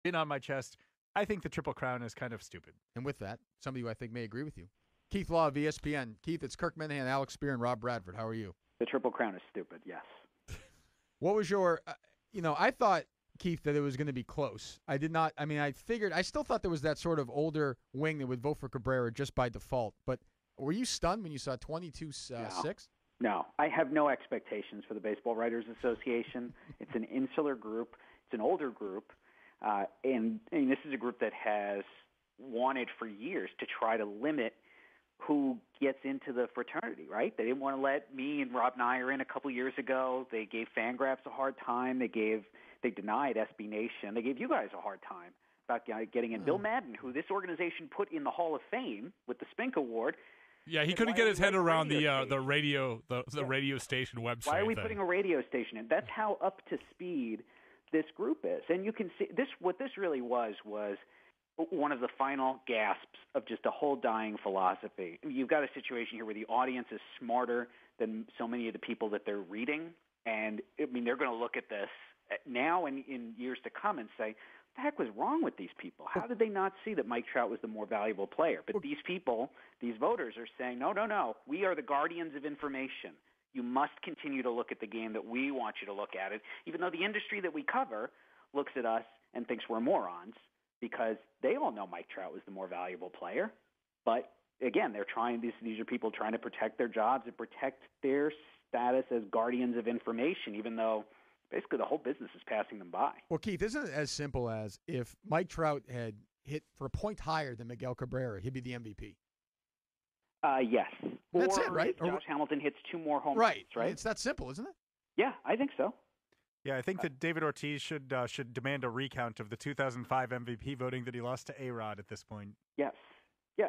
in on my chest. I think the Triple Crown is kind of stupid. And with that, somebody who I think may agree with you. Keith Law of ESPN. Keith, it's Kirk Minahan, Alex Spear, and Rob Bradford. How are you? The Triple Crown is stupid, yes. What was your, I thought, Keith, that it was going to be close. I did not, I still thought there was that sort of older wing that would vote for Cabrera just by default. But were you stunned when you saw 22-6? No, I have no expectations for the Baseball Writers Association. It's an insular group. It's an older group. And this is a group that has wanted for years to try to limit who gets into the fraternity, right? They didn't want to let me and Rob Nyer in a couple years ago. They gave Fangraphs a hard time. They denied SB Nation. They gave you guys a hard time about getting in. Bill Madden, who this organization put in the Hall of Fame with the Spink Award. Yeah, he couldn't get his head around the radio station website. Why are we putting a radio station in? That's how up to speed this group is. And you can see this. What this really was one of the final gasps of just a whole dying philosophy. You've got a situation here where the audience is smarter than so many of the people that they're reading. And, they're going to look at this now and in years to come and say, what the heck was wrong with these people? How did they not see that Mike Trout was the more valuable player? But these people, these voters are saying, no, we are the guardians of information. You must continue to look at the game that we want you to look at it, even though the industry that we cover looks at us and thinks we're morons because they all know Mike Trout was the more valuable player. But, again, these are people trying to protect their jobs and protect their status as guardians of information, even though basically the whole business is passing them by. Well, Keith, isn't it as simple as if Mike Trout had hit for a point higher than Miguel Cabrera, he'd be the MVP? Yes. That's it, right? If Josh Hamilton hits 2 more home runs, right? It's that simple, isn't it? Yeah, I think so. Yeah, I think that David Ortiz should demand a recount of the 2005 MVP voting that he lost to A-Rod at this point. Yes. Yeah,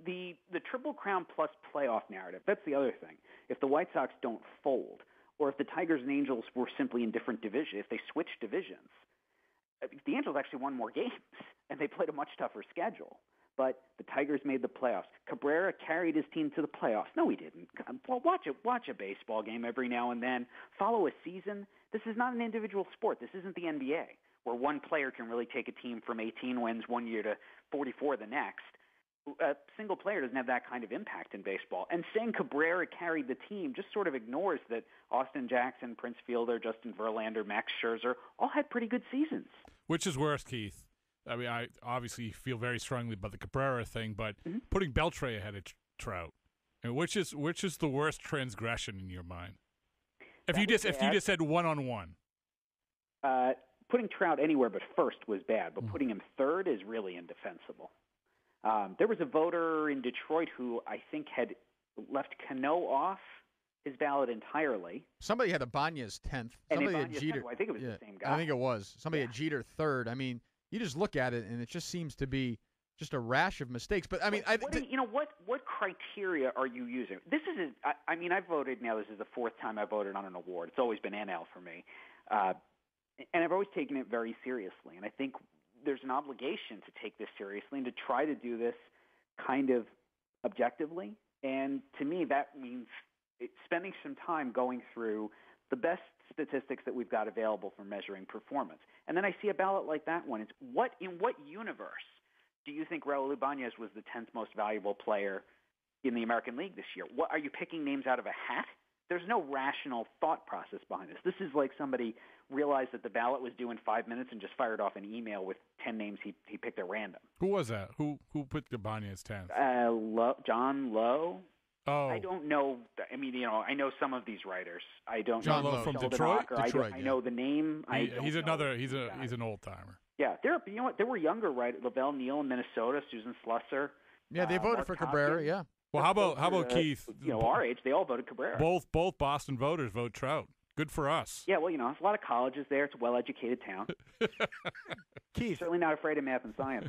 the Triple Crown plus playoff narrative, that's the other thing. If the White Sox don't fold, or if the Tigers and Angels were simply in different divisions, if they switched divisions, the Angels actually won more games, and they played a much tougher schedule. But the Tigers made the playoffs. Cabrera carried his team to the playoffs. No, he didn't. Well, watch a baseball game every now and then. Follow a season. This is not an individual sport. This isn't the NBA, where one player can really take a team from 18 wins one year to 44 the next. A single player doesn't have that kind of impact in baseball. And saying Cabrera carried the team just sort of ignores that Austin Jackson, Prince Fielder, Justin Verlander, Max Scherzer all had pretty good seasons. Which is worse, Keith? I obviously feel very strongly about the Cabrera thing, but putting Beltre ahead of Trout, which is the worst transgression in your mind? If you just said 1-on-1. Putting Trout anywhere but first was bad, but putting him third is really indefensible. There was a voter in Detroit who I think had left Cano off his ballot entirely. Somebody had Ibanez 10th. Somebody had Jeter. I think it was the same guy. I think it was. Somebody had Jeter third. You just look at it, and it just seems to be just a rash of mistakes. But, what criteria are you using? This is I've voted now. This is the 4th time I voted on an award. It's always been NL for me. And I've always taken it very seriously. And I think there's an obligation to take this seriously and to try to do this kind of objectively. And to me, that means spending some time going through the best statistics that we've got available for measuring performance. And then I see a ballot like that one. It's in what universe do you think Raul Ibanez was the 10th most valuable player in the American League this year? What, are you picking names out of a hat? There's no rational thought process behind this. This is like somebody realized that the ballot was due in 5 minutes and just fired off an email with 10 names he picked at random. Who was that? Who put Ibanez 10th? John Lowe. Oh. I don't know. I know some of these writers. I don't John know. Lowe from Sheldon Detroit? Ocker. I know the name. He's an old timer. Yeah, there were younger writers. Lavelle Neal in Minnesota, Susan Slusser. Yeah, they voted Mark for Cabrera. Hopkins. Yeah. Well, how about Keith? Our age, they all voted Cabrera. Both Boston voters vote Trout. Good for us. Yeah, well, there's a lot of colleges there. It's a well-educated town. Keith, certainly not afraid of math and science.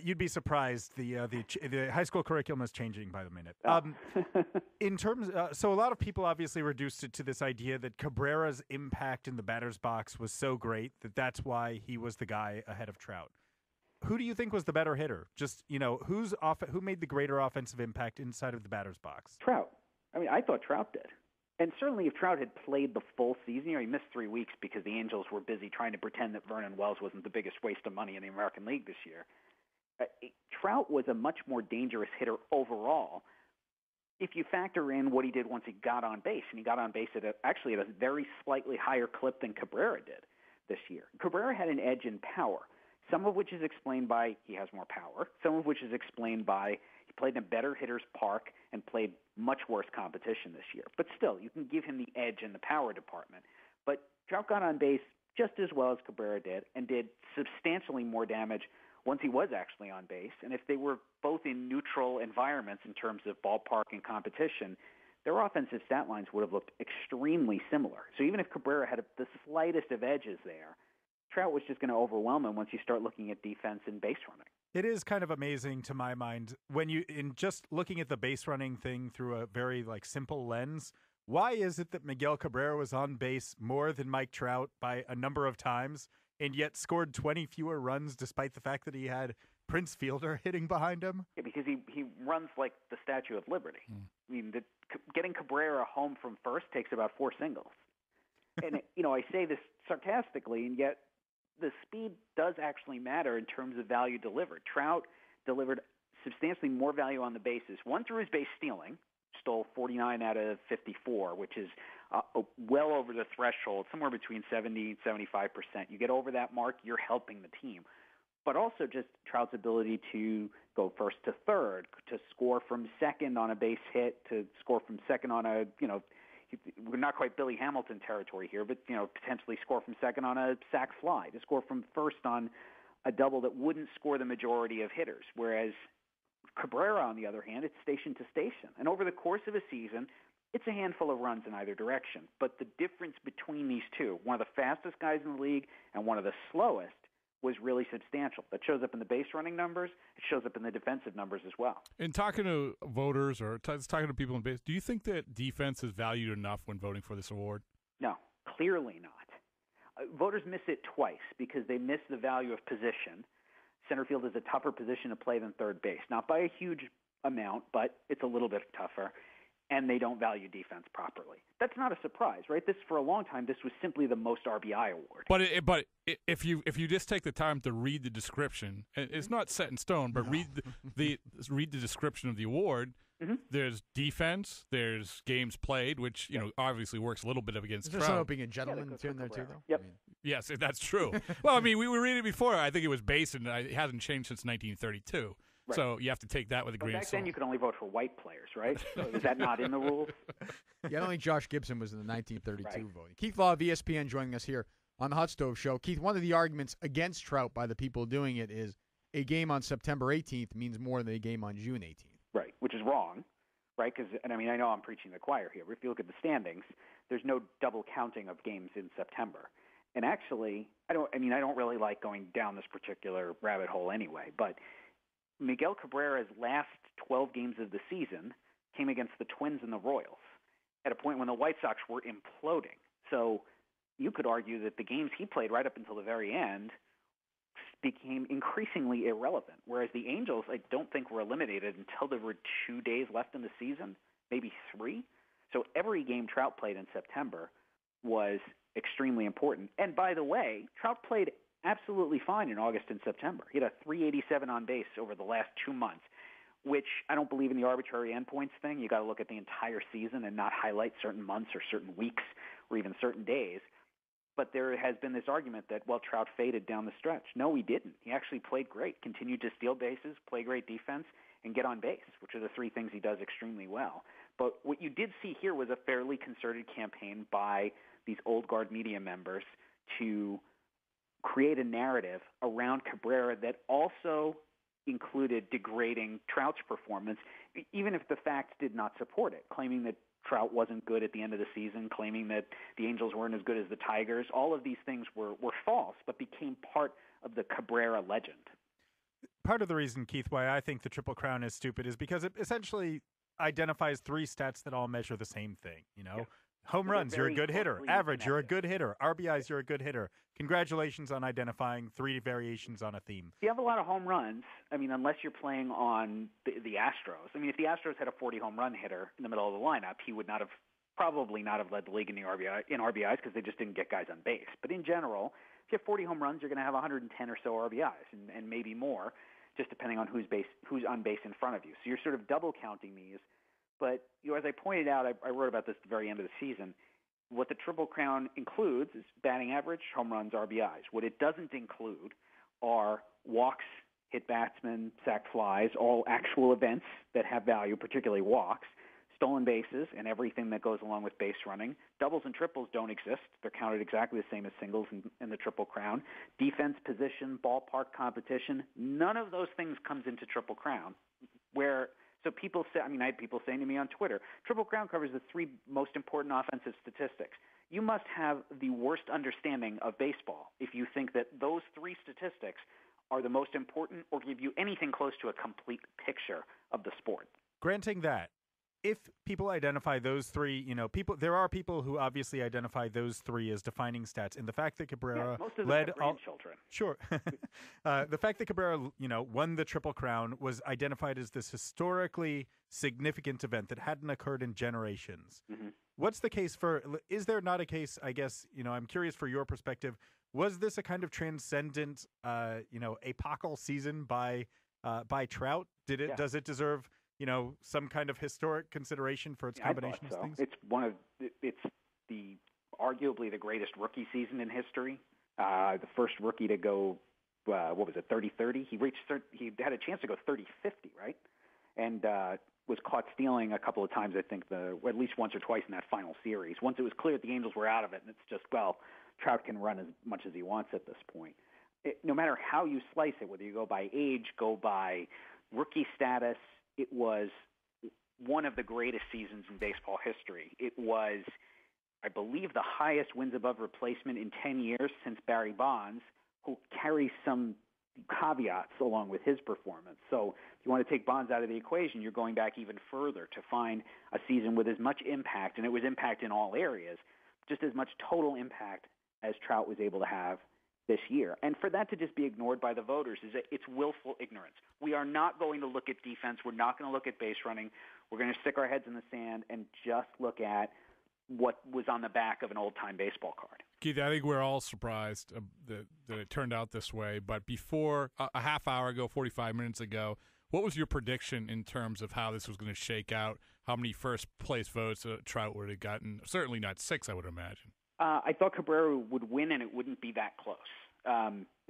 You'd be surprised. The high school curriculum is changing by the minute. In terms, so a lot of people obviously reduced it to this idea that Cabrera's impact in the batter's box was so great that's why he was the guy ahead of Trout. Who do you think was the better hitter? Just who made the greater offensive impact inside of the batter's box? Trout. I thought Trout did. And certainly if Trout had played the full season, he missed 3 weeks because the Angels were busy trying to pretend that Vernon Wells wasn't the biggest waste of money in the American League this year. Trout was a much more dangerous hitter overall if you factor in what he did once he got on base. And he got on base at a very slightly higher clip than Cabrera did this year. Cabrera had an edge in power, some of which is explained by he has more power, some of which is explained by he played in a better hitter's park and played much worse competition this year. But still, you can give him the edge in the power department. But Trout got on base just as well as Cabrera did and did substantially more damage once he was actually on base. And if they were both in neutral environments in terms of ballpark and competition, their offensive stat lines would have looked extremely similar. So even if Cabrera had the slightest of edges there, Trout was just going to overwhelm him once you start looking at defense and base running. It is kind of amazing to my mind when in just looking at the base running thing through a very simple lens. Why is it that Miguel Cabrera was on base more than Mike Trout by a number of times and yet scored 20 fewer runs despite the fact that he had Prince Fielder hitting behind him? Yeah, because he runs like the Statue of Liberty. I mean, getting Cabrera home from first takes about 4 singles. And, I say this sarcastically, and yet the speed does actually matter in terms of value delivered. Trout delivered substantially more value on the bases. One, through his base stealing, stole 49 out of 54, which is well over the threshold, somewhere between 70 and 75%. You get over that mark, you're helping the team. But also just Trout's ability to go first to third, to score from second on a base hit, to score from second on a, we're not quite Billy Hamilton territory here, but, potentially score from second on a sac fly, to score from first on a double that wouldn't score the majority of hitters. Whereas Cabrera, on the other hand, it's station to station. And over the course of a season, it's a handful of runs in either direction. But the difference between these two, one of the fastest guys in the league and one of the slowest, was really substantial. That shows up in the base running numbers. It shows up in the defensive numbers as well. In talking to voters or talking to people in base, do you think that defense is valued enough when voting for this award? No, clearly not. Voters miss it twice because they miss the value of position. Center field is a tougher position to play than third base. Not by a huge amount, but it's a little bit tougher. And they don't value defense properly. That's not a surprise, right? For a long time, this was simply the most RBI award. But if you just take the time to read the description, it's not set in stone, but read the description of the award. Mm-hmm. There's defense, there's games played, which obviously works a little bit against Trout. There's some being a gentleman in there too, though. Yep. Yes, that's true. Well, we were reading it before. I think it was based, and it hasn't changed since 1932. Right. So you have to take that with a grain of salt. Back then, you could only vote for white players, right? So is that not in the rules? Yeah, I don't think Josh Gibson was in the 1932 voting. Keith Law of ESPN joining us here on the Hot Stove Show. Keith, one of the arguments against Trout by the people doing it is a game on September 18th means more than a game on June 18th. Right, which is wrong, right? And I know I'm preaching the choir here, but if you look at the standings, there's no double counting of games in September. And actually, I don't really like going down this particular rabbit hole anyway, but Miguel Cabrera's last 12 games of the season came against the Twins and the Royals at a point when the White Sox were imploding. So you could argue that the games he played right up until the very end became increasingly irrelevant, whereas the Angels, I don't think, were eliminated until there were 2 days left in the season, maybe 3. So every game Trout played in September was extremely important. And by the way, Trout played absolutely fine in August and September. He had a 387 on base over the last 2 months, which I don't believe in the arbitrary endpoints thing. You got to look at the entire season and not highlight certain months or certain weeks or even certain days. But there has been this argument that, Trout faded down the stretch. No, he didn't. He actually played great, continued to steal bases, play great defense, and get on base, which are the 3 things he does extremely well. But what you did see here was a fairly concerted campaign by these old guard media members to create a narrative around Cabrera that also included degrading Trout's performance, even if the facts did not support it, claiming that Trout wasn't good at the end of the season, claiming that the Angels weren't as good as the Tigers. All of these things were false, but became part of the Cabrera legend. Part of the reason, Keith, why I think the Triple Crown is stupid is because it essentially identifies 3 stats that all measure the same thing, Yeah. Home runs, you're a good hitter. Average, you're a good hitter. RBIs, you're a good hitter. Congratulations on identifying 3 variations on a theme. If you have a lot of home runs, unless you're playing on the Astros. If the Astros had a 40 home run hitter in the middle of the lineup, he would not have probably not have led the league in RBIs because they just didn't get guys on base. But in general, if you have 40 home runs, you're going to have 110 or so RBIs, and maybe more, just depending on who's on base in front of you. So you're sort of double counting these. But as I pointed out, I wrote about this at the very end of the season. What the Triple Crown includes is batting average, home runs, RBIs. What it doesn't include are walks, hit batsmen, sac flies, all actual events that have value, particularly walks, stolen bases, and everything that goes along with base running. Doubles and triples don't exist. They're counted exactly the same as singles in the Triple Crown. Defense, position, ballpark competition, none of those things comes into Triple Crown. So people say, I had people saying to me on Twitter, Triple Crown covers the 3 most important offensive statistics. You must have the worst understanding of baseball if you think that those 3 statistics are the most important or give you anything close to a complete picture of the sport. Granting that, if people identify those 3, there are people who obviously identify those 3 as defining stats, and the fact that Cabrera most of them led have grandchildren. Sure. The fact that Cabrera, won the Triple Crown was identified as this historically significant event that hadn't occurred in generations. Mm-hmm. What's the case is there not a case, I guess, I'm curious for your perspective, was this a kind of transcendent, epochal season by Trout? Does it deserve some kind of historic consideration for its combination of things? It's arguably the greatest rookie season in history. The first rookie to go, 30-30? He had a chance to go 30-50, right? And was caught stealing a couple of times, I think, at least once or twice in that final series. Once it was clear that the Angels were out of it, and it's just, Trout can run as much as he wants at this point. No matter how you slice it, whether you go by age, go by rookie status, it was one of the greatest seasons in baseball history. It was, I believe, the highest wins above replacement in 10 years since Barry Bonds, who carries some caveats along with his performance. So if you want to take Bonds out of the equation, you're going back even further to find a season with as much impact, and it was impact in all areas, just as much total impact as Trout was able to have this year. And for that to just be ignored by the voters it's willful ignorance. We are not going to look at defense. We're not going to look at base running. We're going to stick our heads in the sand and just look at what was on the back of an old-time baseball card. Keith, I think we're all surprised that it turned out this way. But before, a half hour ago, 45 minutes ago, what was your prediction in terms of how this was going to shake out? How many first-place votes Trout would have gotten? Certainly not 6, I would imagine. I thought Cabrera would win, and it wouldn't be that close.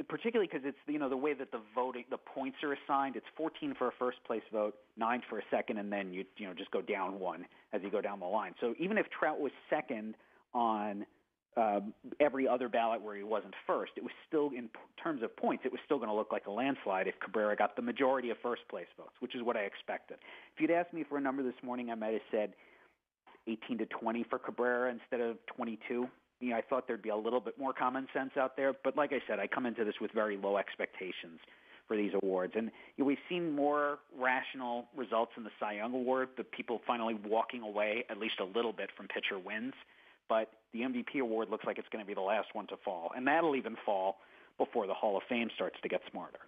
Particularly because it's the way that the points are assigned. It's 14 for a first place vote, 9 for a second, and then you just go down 1 as you go down the line. So even if Trout was second on every other ballot where he wasn't first, it was still, in terms of points, it was still going to look like a landslide if Cabrera got the majority of first place votes, which is what I expected. If you'd asked me for a number this morning, I might have said 18 to 20 for Cabrera instead of 22. I thought there'd be a little bit more common sense out there. But like I said, I come into this with very low expectations for these awards. And we've seen more rational results in the Cy Young Award, the people finally walking away at least a little bit from pitcher wins. But the MVP award looks like it's going to be the last one to fall. And that'll even fall before the Hall of Fame starts to get smarter.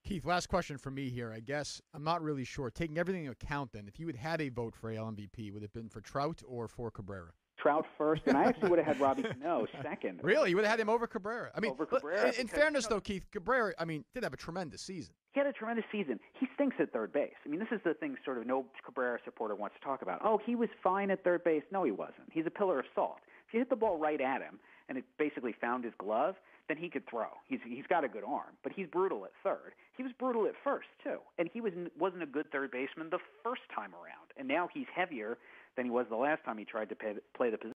Keith, last question for me here. I guess I'm not really sure. Taking everything into account then, if you had had a vote for AL MVP, would it have been for Trout or for Cabrera? Trout first, and I actually would have had Robbie Cano second. Really? You would have had him over Cabrera? Over Cabrera. In fairness, though, Keith, Cabrera, did have a tremendous season. He had a tremendous season. He stinks at third base. This is the thing sort of no Cabrera supporter wants to talk about. Oh, he was fine at third base. No, he wasn't. He's a pillar of salt. If you hit the ball right at him and it basically found his glove, then he could throw. He's got a good arm, but he's brutal at third. He was brutal at first, too. And he wasn't a good third baseman the first time around. And now he's heavier than he was the last time he tried to play the position.